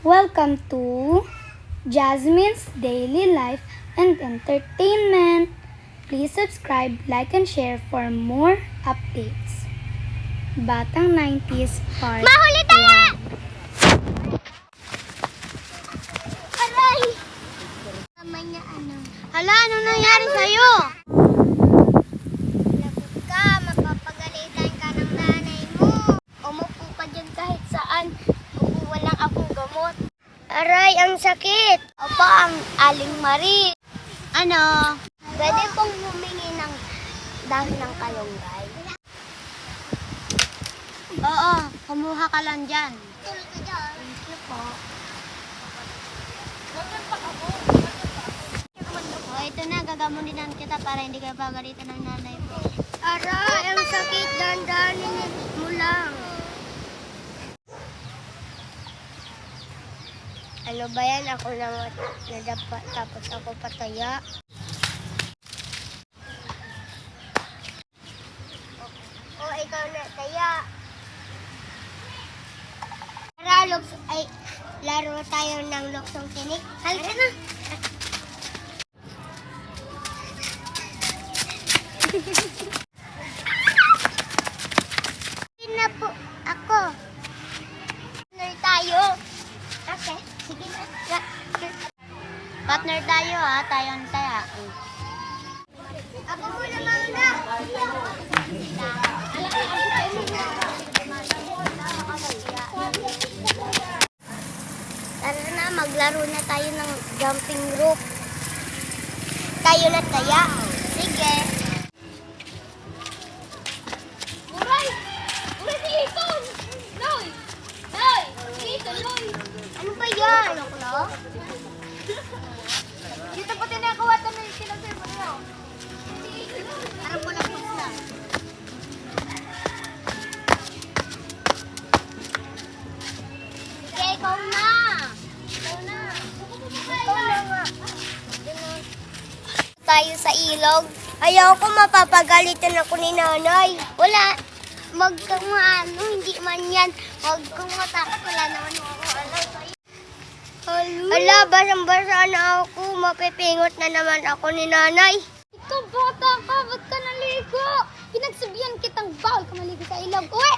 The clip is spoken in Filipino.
Welcome to Jasmine's Daily Life and Entertainment. Please subscribe, like, and share for more updates. Batang 90s Part Mahuli tayo! 1. Aray! Tama niya ano. Hala, anong nangyari sa'yo? Lagot ka, mapapagalitan ka ng nanay mo. Umupo ka dyan kahit saan. Kukuha lang akong gamot. Aray, ang sakit. Opo, ang Aling Marie. Ano? Pwede pong humingi ng dahon ng kalunggay. Oo, kumuha ka lang dyan. Tulog ka dyan. Thank you po. O, ito na, gagamuninan kita para hindi ka pagalitan ng nanay mo. Aray, ang sakit. Dandanin mo lang. Ano ba yan? Ako lang nadapa, tapos ako pataya. O, ikaw na taya. Tara, laro tayo ng luksong tinik. Halika na. Na po ako. Partner tayo. Okay, sige na. Partner tayo ha, tayo ang taya. Ako muna mauna. Tara na, maglaro na tayo ng jumping rope. Tayo na taya. Sige. Uray! Uray si Ethan! Noy! Noy! Si Ethan, Noy! Ano ba yan? Ano? Dito pati na ako wata na sinasay mo niyo. Parang walang pusa. Sige, ikaw na! Ikaw na! Ikaw na nga! Tayo sa ilog. Ayaw ko mapapagalitan ako ni nanay. Wala. Wag kang maano, hindi man yan. Wag kang matakot. Wala naman ako alam sa'yo. Hala, basang-basa na ako. Mapipingot na naman ako ni nanay. Ikaw bata ka, ba't ka naligo? Pinagsabihan kitang bawal ka maligo sa ilog. Uwe!